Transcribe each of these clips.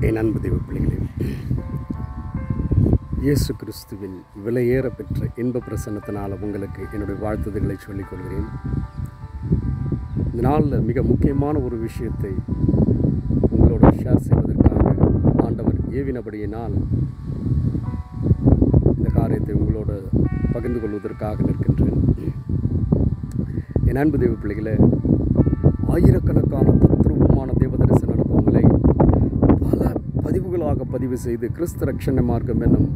என் அன்பு தெய்வ பிள்ளைகளே, இயேசு கிறிஸ்துவின் விலையேற பெற்ற இன்ப பிரசன்னத்தினால் உங்களுக்கு என்னுடைய வாழ்த்துதல்களை சொல்லிக் கொள்கிறேன். இந்த நாளில் மிக முக்கியமான ஒரு விஷயத்தை உங்களோட ஷேர் செய்வதற்காக ஆண்டவர் ஏவினபடியினால் இந்த காரியத்தை உங்களோட பகிர்ந்து கொள்வதற்காக நிற்கின்றேன். என் அன்பு தெய்வ பிள்ளைகளே, ஆயிரக்கணக்கான தத்ரூபமான தேவ தரிசன அனுபவங்களை பல பதிவுகளாக பதிவு செய்து கிறிஸ்து ரட்சண மார்க்கம் என்னும்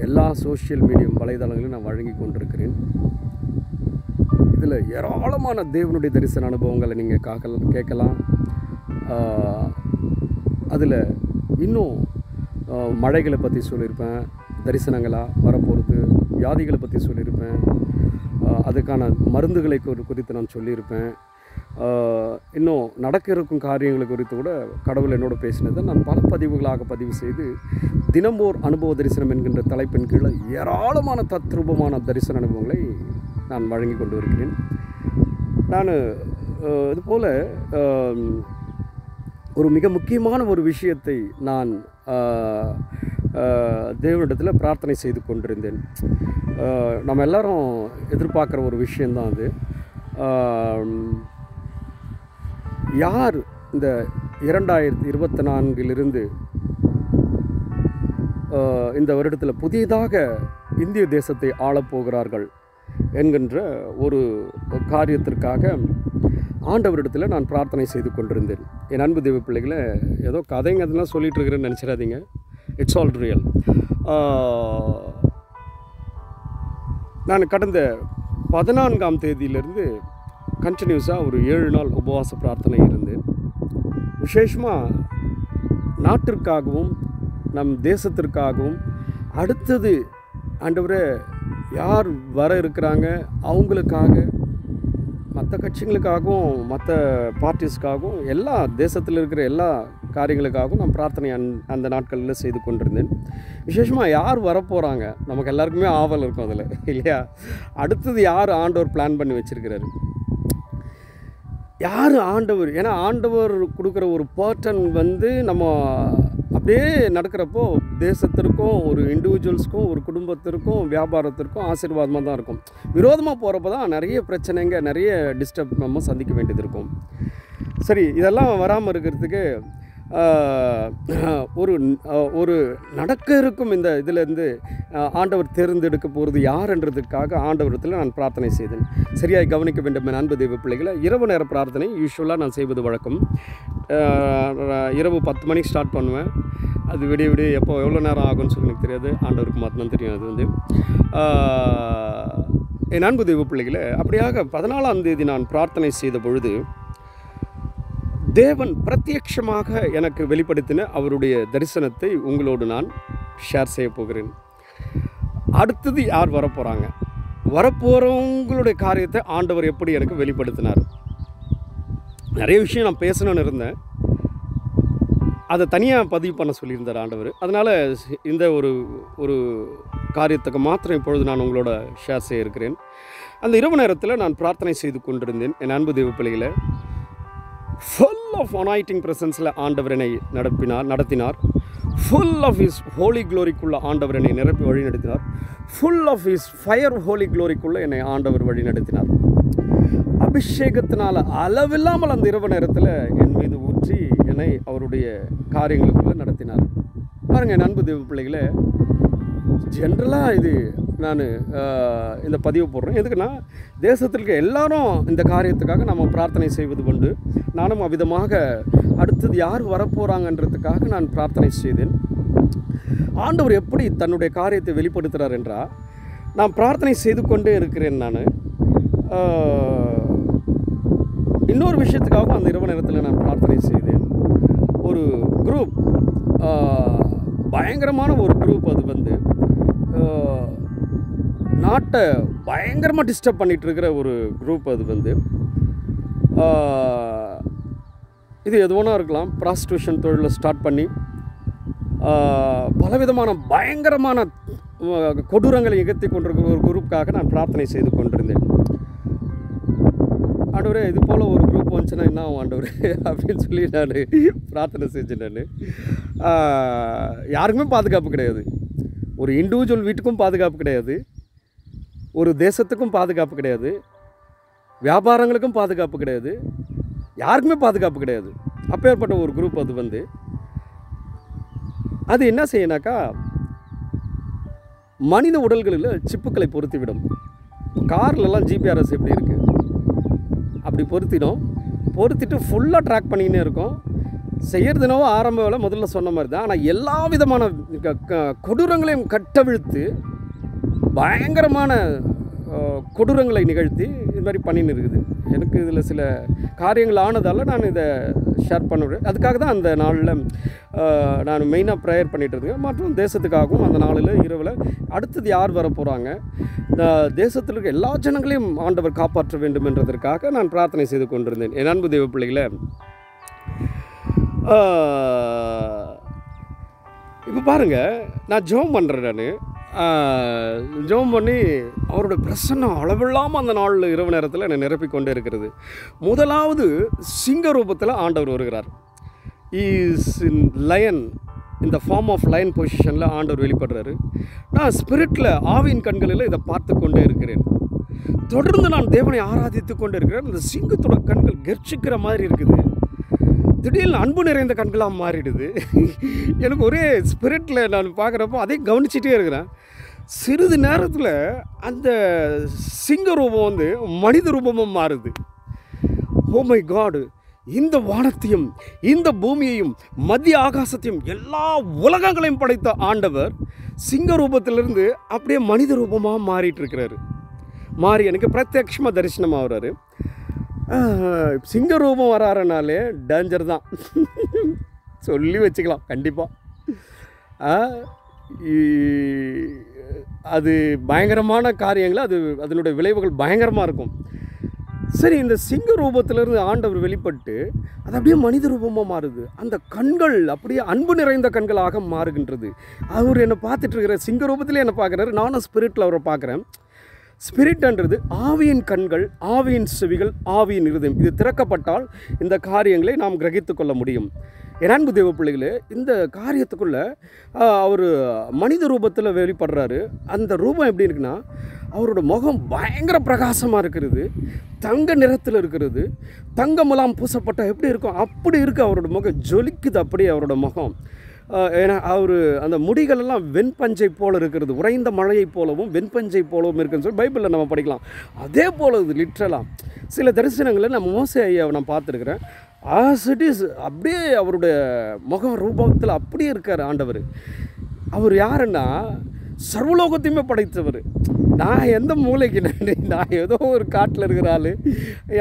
எல்லா சோஷியல் மீடியம் வலைதளங்களையும் நான் வழங்கி கொண்டிருக்கிறேன். இதில் ஏராளமான தேவனுடைய தரிசன அனுபவங்களை நீங்கள் கேட்கலாம். அதில் இன்னும் மழைகளை பற்றி சொல்லியிருப்பேன், தரிசனங்களாக வரப்போகிறது, வியாதிகளை பற்றி சொல்லியிருப்பேன், அதுக்கான மருந்துகளை குறித்து நான் சொல்லியிருப்பேன். இன்னும் நடக்க இருக்கும் காரியங்களை குறித்து கூட கடவுள் என்னோடு பேசினதை நான் பல பதிவுகளாக பதிவு செய்து தினம்போர் அனுபவ தரிசனம் என்கின்ற தலைப்பின் கீழே ஏராளமான தத்ரூபமான தரிசன அனுபவங்களை நான் வழங்கி கொண்டு வருகிறேன். நான் இதுபோல் ஒரு மிக முக்கியமான ஒரு விஷயத்தை நான் தேவனிடத்தில் பிரார்த்தனை செய்து கொண்டிருந்தேன். நம்ம எல்லாரும் எதிர்பார்க்குற ஒரு விஷயந்தான் அது. யார் இந்த 2024 இந்த வருடத்தில் புதியதாக இந்திய தேசத்தை ஆளப்போகிறார்கள் என்கின்ற ஒரு காரியத்திற்காக ஆண்டவரிடத்தில் நான் பிரார்த்தனை செய்து கொண்டிருந்தேன். என் அன்பு தெய்வ பிள்ளைகளை, ஏதோ கதைங்க அதெல்லாம் சொல்லிகிட்டு இருக்கிறேன்னு நினச்சிடாதீங்க. It's all real. நான் கடந்த 14ஆம் தேதியிலிருந்து கண்டினியூஸாக ஒரு 7 நாள் உபவாச பிரார்த்தனை இருந்து விசேஷமாக நாட்டிற்காகவும் நம் தேசத்திற்காகவும் அடுத்தது ஆண்டவரே யார் வர இருக்கிறாங்க அவங்களுக்காக, மற்ற கட்சிகளுக்காகவும் மற்ற பார்ட்டிஸ்க்காகவும் எல்லா தேசத்தில் இருக்கிற எல்லா காரியங்களுக்காகவும் நான் பிரார்த்தனை அந்த நாட்களில் செய்து கொண்டிருந்தேன். விசேஷமாக யார் வரப்போகிறாங்க நமக்கு எல்லாருக்குமே ஆவல் இருக்கும் அதில், இல்லையா? அடுத்தது யார் ஆண்டவர் பிளான் பண்ணி வச்சுருக்கிறாரு, யார் ஆண்டவர்? ஏன்னா ஆண்டவர் கொடுக்குற ஒரு பேட்டர்ன் நம்ம அப்படியே நடக்கிறப்போ தேசத்திற்கும் ஒரு இண்டிவிஜுவல்ஸ்க்கும் ஒரு குடும்பத்திற்கும் வியாபாரத்திற்கும் ஆசீர்வாதமாக தான் இருக்கும். விரோதமாக போகிறப்ப தான் நிறைய பிரச்சனைங்க, நிறைய டிஸ்டர்ப் நம்ம சந்திக்க வேண்டியது இருக்கும். சரி, இதெல்லாம் வராமல் இருக்கிறதுக்கு ஒரு நடக்க இருக்கும் இந்த இதிலேருந்து ஆண்டவர் தேர்ந்தெடுக்க போகிறது யார்ன்றதுக்காக ஆண்டவரத்தில் நான் பிரார்த்தனை செய்தேன். சரியாக கவனிக்க வேண்டும் என் அன்பு தெய்வ பிள்ளைகளை. இரவு நேர பிரார்த்தனை யூஸ்வலாக நான் செய்வது வழக்கம். இரவு 10 மணிக்கு ஸ்டார்ட் பண்ணுவேன். அது விடிய எப்போ எவ்வளோ நேரம் ஆகும்னு சொல்லி எனக்கு தெரியாது, ஆண்டவருக்கு மட்டும்தான் தெரியும். அது என் அன்பு தெய்வ பிள்ளைகளை, அப்படியாக 14ஆம் தேதி நான் பிரார்த்தனை செய்த பொழுது தேவன் பிரத்யட்சமாக எனக்கு வெளிப்படுத்தின அவருடைய தரிசனத்தை உங்களோடு நான் ஷேர் செய்ய போகிறேன். அடுத்தது யார் வரப்போகிறாங்க, வரப்போகிறவங்களுடைய காரியத்தை ஆண்டவர் எப்படி எனக்கு வெளிப்படுத்தினார். நிறைய விஷயம் நான் பேசணும்னு இருந்தேன், அதை தனியாக பதிவு பண்ண சொல்லியிருந்தார் ஆண்டவர். அதனால் இந்த ஒரு காரியத்துக்கு மாத்திரம் இப்பொழுது நான் உங்களோட ஷேர் செய்ய இருக்கிறேன். அந்த இரவு நேரத்தில் நான் பிரார்த்தனை செய்து கொண்டிருந்தேன். என் அன்பு தெய்வ பிள்ளைகளை, ஃபுல் ஆஃப் அனாயிட்டிங் ப்ரெசன்ஸில் ஆண்டவர் என்னை நடத்தினார். ஃபுல் ஆஃப் ஹிஸ் ஹோலி க்ளோரிக்குள்ளே ஆண்டவர் என்னை நிரப்பி வழி நடத்தினார். Full of his fire holy க்ளோரிக்குள்ளே என்னை ஆண்டவர் வழி நடத்தினார். அபிஷேகத்தினால் அளவில்லாமல் அந்த இரவு நேரத்தில் என் மீது ஊற்றி என்னை அவருடைய காரியங்களுக்குள்ளே நடத்தினார். பாருங்கள் என் அன்பு தெய்வ பிள்ளைகளே, ஜென்ரலாக இது நான் இந்த பதிவு போடுறேன். எதுக்குன்னா, தேசத்தில் இருக்க எல்லாரும் இந்த காரியத்துக்காக நம்ம பிரார்த்தனை செய்வது உண்டு. நானும் அவ்விதமாக அடுத்தது யார் வரப்போகிறாங்கன்றதுக்காக நான் பிரார்த்தனை செய்தேன். ஆண்டவர் எப்படி தன்னுடைய காரியத்தை வெளிப்படுத்துகிறார் என்றால், நான் பிரார்த்தனை செய்து கொண்டே இருக்கிறேன். நான் இன்னொரு விஷயத்துக்காகவும் அந்த இரவு நேரத்தில் நான் பிரார்த்தனை செய்தேன். ஒரு குரூப், பயங்கரமான ஒரு குரூப், அது நாட்டை பயங்கரமாக டிஸ்டர்ப் பண்ணிகிட்டு இருக்கிற ஒரு குரூப். அது இது எதுவானா இருக்கலாம். ப்ராஸ்டியூஷன் தொழிலை ஸ்டார்ட் பண்ணி பலவிதமான பயங்கரமான கொடூரங்களை நிகழ்த்தி கொண்டிருக்கிற ஒரு குரூப்புக்காக நான் பிரார்த்தனை செய்து கொண்டிருந்தேன். ஆண்டவரே, இது போல் ஒரு குரூப் போச்சுன்னா என்ன ஆகும் ஆண்டவரே அப்படின்னு சொல்லி நான் பிரார்த்தனை செஞ்சேன். யாருக்குமே பாதுகாப்பு கிடையாது. ஒரு இண்டிவிஜுவல் வீட்டுக்கும் பாதுகாப்பு கிடையாது, ஒரு தேசத்துக்கும் பாதுகாப்பு கிடையாது, வியாபாரங்களுக்கும் பாதுகாப்பு கிடையாது, யாருக்குமே பாதுகாப்பு கிடையாது. அப்பேற்பட்ட ஒரு குரூப் அது அது என்ன செய்யனாக்கா மனித உடல்களில் சிப்புக்களை பொருத்திவிடும். கார்லலாம் ஜிபிஆர்எஸ் எப்படி இருக்குது அப்படி பொருத்திட்டு ஃபுல்லாக ட்ராக் பண்ணிக்கினே இருக்கும். செய்கிறதுனோ ஆரம்ப வேலை முதல்ல சொன்ன மாதிரி தான். ஆனால் எல்லா விதமான கொடூரங்களையும் கட்டவிழ்த்து பயங்கரமான கொடூரங்களை நிகழ்த்தி இது மாதிரி பண்ணின்னு இருக்குது. எனக்கு இதில் சில காரியங்கள் ஆனதால் நான் இதை ஷேர் பண்ணுறேன். அதுக்காக தான் அந்த நாளில் நான் மெயினாக ப்ரேயர் பண்ணிகிட்டு இருக்கேன். மற்றும் தேசத்துக்காகவும் அந்த நாளில் இரவில் அடுத்தது யார் வர போகிறாங்க, இந்த தேசத்தில் இருக்க எல்லா ஜனங்களையும் ஆண்டவர் காப்பாற்ற வேண்டும் என்றதற்காக நான் பிரார்த்தனை செய்து கொண்டிருந்தேன். என் அன்பு தேவ பிள்ளைகளை, இப்போ பாருங்கள், நான் ஜெபம் பண்ணுறேன். ஜெபம் பண்ணி அவருடைய பிரசன்னம் அளவில்லாமல் அந்த நாளில் இரவு நேரத்தில் என்னை நிரப்பிக்கொண்டே இருக்கிறது. முதலாவது சிங்க ரூபத்தில் ஆண்டவர் வருகிறார். இஸ் இன் லயன், இந்த ஃபார்ம் ஆஃப் லயன் பொசிஷனில் ஆண்டவர் வெளிப்படுறாரு. நான் ஸ்பிரிட்டில் ஆவியின் கண்களில் இதை பார்த்து கொண்டே இருக்கிறேன். தொடர்ந்து நான் தேவனை ஆராதித்து கொண்டே இருக்கிறேன். இந்த சிங்கத்தோட கண்கள் கர்ச்சிக்கிற மாதிரி இருக்குது. திடீர்னு அன்பு நிறைந்த கண்களாக மாறிடுது. எனக்கு ஒரே ஸ்பிரிட்டில் நான் பார்க்குறப்போ அதே கவனிச்சிட்டே இருக்கிறேன். சிறிது நேரத்தில் அந்த சிங்க ரூபம் மனித ரூபமும் மாறுது. Oh my god! இந்த வானத்தையும் இந்த பூமியையும் மத்திய ஆகாசத்தையும் எல்லா உலகங்களையும் படைத்த ஆண்டவர் சிங்க ரூபத்திலிருந்து அப்படியே மனித ரூபமாக மாறிட்டு இருக்கிறாரு. மாறி எனக்கு பிரத்யட்சமாக தரிசனமாக வர்றாரு. சிங்க ரூபம் வராறனாலே டேஞ்சர் தான் சொல்லி வச்சுக்கலாம். கண்டிப்பாக அது பயங்கரமான காரியங்கள், அதனுடைய விளைவுகள் பயங்கரமாக இருக்கும். சரி, இந்த சிங்க ரூபத்திலிருந்து ஆண்டவர் வெளிப்பட்டு அது அப்படியே மனித ரூபமாக மாறுது. அந்த கண்கள் அப்படியே அன்பு நிறைந்த கண்களாக மாறுகின்றது. அவர் என்னை பார்த்துட்டு இருக்கிற சிங்க ரூபத்திலே என்னை பார்க்குறாரு. நானும் ஸ்பிரிட்டில் அவரை பார்க்குறேன். ஸ்பிரிட்ன்றது ஆவியின் கண்கள், ஆவியின் செவிகள், ஆவியின் இருதயம். இது திறக்கப்பட்டால் இந்த காரியங்களை நாம் கிரகித்து கொள்ள முடியும். என் அன்பு தேவ பிள்ளைகளே, இந்த காரியத்துக்குள்ளே அவர் மனித ரூபத்தில் வெளிப்படுறாரு. அந்த ரூபம் எப்படி இருக்குன்னா, அவரோட முகம் பயங்கர பிரகாசமாக இருக்கிறது, தங்க நிறத்தில் இருக்கிறது. தங்க முலாம் பூசப்பட்டால் எப்படி இருக்கும் அப்படி இருக்குது அவரோட முகம், ஜொலிக்குது அப்படியே அவரோட முகம். ஏன்னா அவர் அந்த முடிகளெல்லாம் வெண்பஞ்சை போல் இருக்கிறது, உறைந்த மழையை போலவும் வெண்பஞ்சை போலவும் இருக்குன்னு சொல்லி பைபிளில் நம்ம படிக்கலாம். அதே போல் இது லிட்ரலாக சில தரிசனங்களில் நம்ம மோசே ஐயாவை நான் பார்த்துருக்குறேன். ஆஸ் இட் இஸ் அப்படியே அவருடைய முக ரூபத்தில் அப்படியே இருக்கார் ஆண்டவர். அவர் யாருன்னா சர்வலோகத்தையுமே படைத்தவர். நான் எந்த மூளைக்கு நன்றி, நான் ஏதோ ஒரு காட்டில் இருக்கிற ஆள்,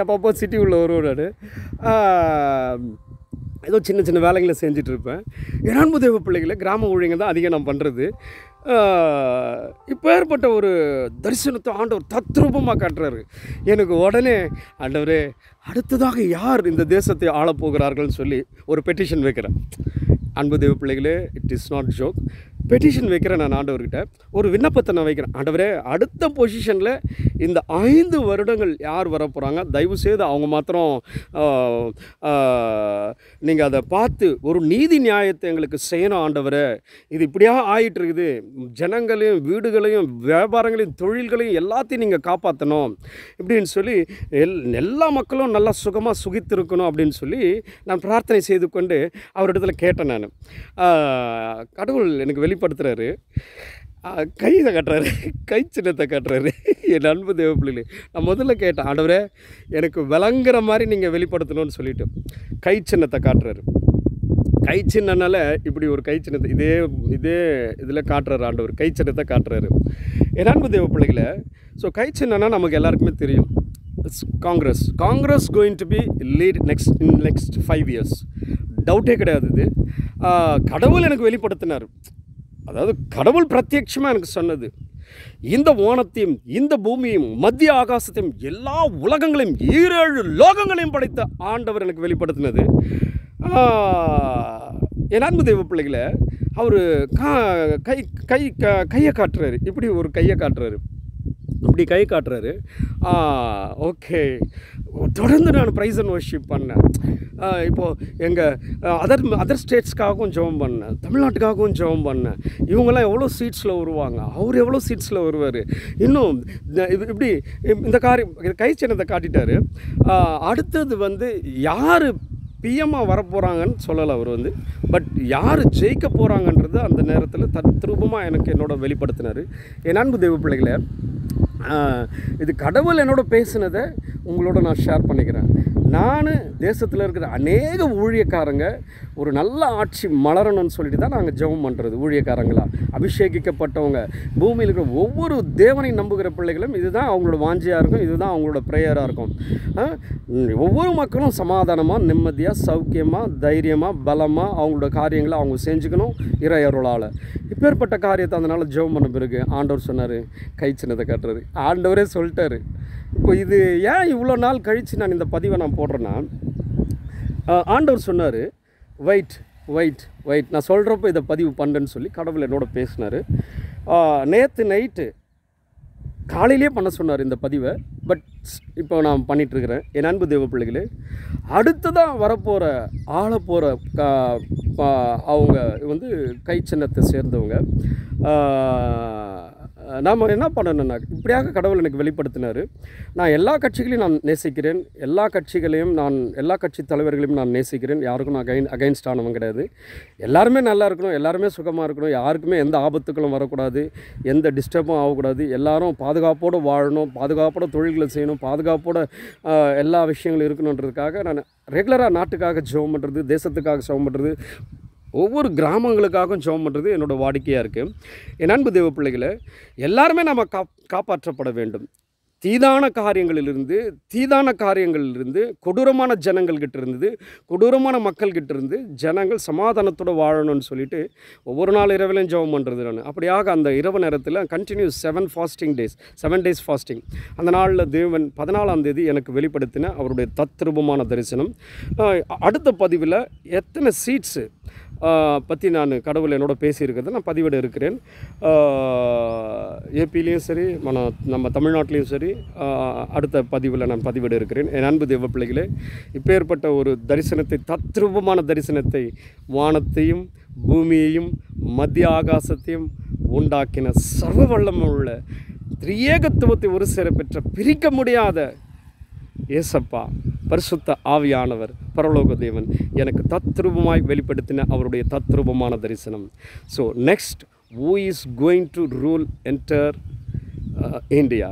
அப்பப்போ சிட்டி உள்ள வருவார். ஏதோ சின்ன சின்ன வேலைகளை செஞ்சிட்ருப்பேன். என் அன்பு தேவ பிள்ளைகளை, கிராம ஊழியங்கள் தான் அதிகம் நான் பண்ணுறது. இப்போ ஏற்பட்ட ஒரு தரிசனத்தை ஆண்டவர் தத்ரூபமாக காட்டுறாரு. எனக்கு உடனே ஆண்டவரே அடுத்ததாக யார் இந்த தேசத்தை ஆளப்போகிறார்கள்னு சொல்லி ஒரு பெட்டிஷன் வைக்கிறேன். அன்பு தேவ பிள்ளைகளே, it is not joke. Petition வைக்கிறேன் நான் ஆண்டவர்கிட்ட. ஒரு விண்ணப்பத்தை நான் வைக்கிறேன். ஆண்டவரே அடுத்த பொசிஷனில் இந்த 5 வருடங்கள் யார் வர போகிறாங்க, தயவுசெய்து அவங்க மாத்திரம் நீங்கள் அதை பார்த்து ஒரு நீதி நியாயத்தை எங்களுக்கு செய்யணும் ஆண்டவரே. இது இப்படியாக ஆகிட்டு இருக்குது. ஜனங்களையும் வீடுகளையும் வியாபாரங்களையும் தொழில்களையும் எல்லாத்தையும் நீங்கள் காப்பாற்றணும் இப்படின்னு சொல்லி எல்லா மக்களும் நல்லா சுகமாக சுகித்திருக்கணும் அப்படின்னு சொல்லி நான் பிரார்த்தனை செய்து கொண்டு அவரிடத்துல கேட்டேன். நான் கடவுள் எனக்கு வெளிப்படுத்துகிறாரு. கையை காட்டுறாரு, கை சின்னத்தை காட்டுறாரு. என் அன்பு தேவ பிள்ளைகளே, நான் முதல்ல கேட்டேன், ஆண்டவரே எனக்கு விளங்குற மாதிரி நீங்கள் வெளிப்படுத்தணும்னு சொல்லிவிட்டு கை சின்னத்தை காட்டுறாரு. கை சின்னனால இப்படி ஒரு கை சின்னத்தை இதே இதில் காட்டுறாரு ஆண்டவர். கை சின்னத்தை காட்டுறாரு. என் அன்பு தேவ பிள்ளைகளை, ஸோ கை சின்னன்னா நமக்கு எல்லாருக்குமே தெரியும். Congress going to be lead next 5 years. டவுட்டே கிடையாது. இது கடவுள் எனக்கு வெளிப்படுத்தினார். அதாவது கடவுள் பிரத்யட்சமாக எனக்கு சொன்னது, இந்த வானத்தையும் இந்த பூமியையும் மத்திய ஆகாசத்தையும் எல்லா உலகங்களையும் 7 லோகங்களையும் படைத்த ஆண்டவர் எனக்கு வெளிப்படுத்தினது. என் அன்பு தெய்வ பிள்ளைகளை, அவர் கையை காட்டுறாரு. இப்படி ஒரு கையை காட்டுறாரு, இப்படி கை காட்டுறாரு. ஓகே, தொடர்ந்து நான் ப்ரைஸ் அண்ட் வர்ஷிப் பண்ணேன். இப்போது எங்கள் அதர் ஸ்டேட்ஸ்க்காகவும் ஜெபம் பண்ணேன், தமிழ்நாட்டுக்காகவும் ஜெபம் பண்ணேன். இவங்கெல்லாம் எவ்வளோ சீட்ஸில் வருவாங்க, அவர் எவ்வளோ சீட்ஸில் வருவார். இன்னும் இப்படி இந்த காரியம் கை சின்னத்தை காட்டிட்டார். அடுத்தது வந்து யார் பிஎம்மாக வரப்போகிறாங்கன்னு சொல்லலை அவர் வந்து, பட் யார் ஜெயிக்க போகிறாங்கன்றது அந்த நேரத்தில் தத்ரூபமாக எனக்கு என்னோட வெளிப்படுத்தினார். என் அன்பு தெய்வ பிள்ளைகளை, இது கடவுள் என்னோட பேசினதை உங்களோட நான் ஷேர் பண்ணிக்கிறேன். நான் தேசத்தில் இருக்கிற அநேக ஊழியக்காரங்க ஒரு நல்ல ஆட்சி மலரணும்னு சொல்லிட்டு தான் நாங்கள் ஜெபம் பண்ணுறது. ஊழியக்காரங்களா அபிஷேகிக்கப்பட்டவங்க, பூமியில் இருக்கிற ஒவ்வொரு தேவனை நம்புகிற பிள்ளைகளும் இதுதான் அவங்களோட வாஞ்சியாக இருக்கும், இதுதான் அவங்களோட ப்ரேயராக இருக்கும். ஒவ்வொரு மக்களும் சமாதானமாக, நிம்மதியாக, சௌக்கியமாக, தைரியமாக, பலமாக அவங்களோட காரியங்களை அவங்க செஞ்சுக்கணும் இறையருளால். இப்பேற்பட்ட காரியத்தை அதனால் ஜெபம் பண்ண பிறகு ஆண்டவர் சொன்னார், கை சின்னத்தை காட்டுறது. ஆண்டவரே சொல்லிட்டாரு. இப்போ இது ஏன் இவ்வளோ நாள் கழித்து நான் இந்த பதிவை நான் போடுறேன்னா, ஆண்டவர் சொன்னார் வெயிட். நான் சொல்கிறப்போ இதை பதிவு பண்ணுறேன்னு சொல்லி கடவுள் என்னோட பேசினார். நேற்று நைட்டு காலையிலே பண்ண சொன்னார் இந்த பதிவை, பட் இப்போ நான் பண்ணிகிட்ருக்கிறேன். என் அன்பு தேவ பிள்ளைகளே, அடுத்ததாக வரப்போகிற ஆளப்போகிற அவங்க வந்து கை சின்னத்தை சேர்ந்தவங்க நாம் என்ன பண்ணணுன்னா, இப்படியாக கடவுள் எனக்கு வெளிப்படுத்தினார். நான் எல்லா கட்சிகளையும் நான் நேசிக்கிறேன், எல்லா கட்சி தலைவர்களையும் நான் நேசிக்கிறேன். யாருக்கும் நான் அகைன்ஸ்ட் ஆனவங்க கிடையாது. எல்லாருமே நல்லா இருக்கணும், எல்லாருமே சுகமாக இருக்கணும், யாருக்குமே எந்த ஆபத்துக்களும் வரக்கூடாது, எந்த டிஸ்டர்பும் ஆகக்கூடாது, எல்லாரும் பாதுகாப்போடு வாழணும், பாதுகாப்போட தொழில்களை செய்யணும், பாதுகாப்போட எல்லா விஷயங்களும் இருக்கணுன்றதுக்காக நான் ரெகுலராக நாட்டுக்காக ஜெபம் பண்ணுறது, தேசத்துக்காக ஜெபம் பண்ணுறது, ஒவ்வொரு கிராமங்களுக்காகவும் ஜெபம் பண்ணுறது என்னோடய வாடிக்கையாக இருக்குது. என் அன்பு தேவ பிள்ளைகளை, எல்லாருமே நம்ம காப்பாற்றப்பட வேண்டும். தீதான காரியங்களிலிருந்து கொடூரமான ஜனங்கள்கிட்ட இருந்து, கொடூரமான மக்கள்கிட்ட இருந்து ஜனங்கள் சமாதானத்தோடு வாழணும்னு சொல்லிட்டு ஒவ்வொரு நாள் இரவிலையும் ஜெபம் பண்ணுறது நான். அப்படியாக அந்த இரவு நேரத்தில் கண்டினியூஸ் 7 days ஃபாஸ்டிங். அந்த நாளில் தேவன் 14ஆம் தேதி எனக்கு வெளிப்படுத்தின அவருடைய தத்ரூபமான தரிசனம். அடுத்த பதிவில் எத்தனை சீட்ஸு பற்றி நான் கடவுள் என்னோட பேசியிருக்கிறத நான் பதிவிட இருக்கிறேன். ஏபிலையும் சரி, நம்ம தமிழ்நாட்டிலையும் சரி, அடுத்த பதிவில் நான் பதிவிட இருக்கிறேன். என் அன்பு தேவ பிள்ளைகளே, இப்பேற்பட்ட ஒரு தரிசனத்தை, தத்ரூபமான தரிசனத்தை, வானத்தையும் பூமியையும் மத்திய ஆகாசத்தையும் உண்டாக்கின சர்வ வல்லமுள்ள திரியேகத்துவத்தை ஒரு சேர பெற்ற பிரிக்க முடியாத ஏசப்பா பரிசுத்த ஆவியானவர் பரலோக தேவன் எனக்கு தத்ரூபமாய் வெளிப்படுத்தின அவருடைய தத்ரூபமான தரிசனம். So next, who is going to rule enter India,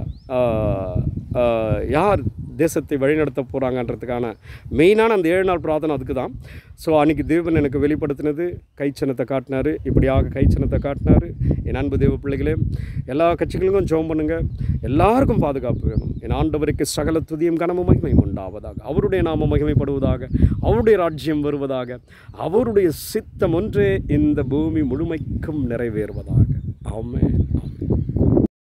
யார் தேசத்தை வழிநடத்த போகிறாங்கன்றதுக்கான மெயினான அந்த 7 நாள் பிரார்த்தனை அதுக்கு தான். ஸோ அன்றைக்கி தேவன் எனக்கு வெளிப்படுத்தினது கைச்சனத்தை காட்டினார். இப்படியாக கைச்சனத்தை காட்டினார். என் அன்பு தேவ பிள்ளைகளே, எல்லா கட்சிகளுக்கும் ஜெபம் பண்ணுங்கள், எல்லாருக்கும் பாதுகாப்பு வேணும். என் ஆண்டவருக்கு சகல துதியும் கனமும் மகிமையும் உண்டாவதாக, அவருடைய நாமம் மகிமைப்படுவதாக, அவருடைய ராஜ்யம் வருவதாக, அவருடைய சித்தம் ஒன்றே இந்த பூமி முழுமைக்கும் நிறைவேறுவதாக. ஆமென்.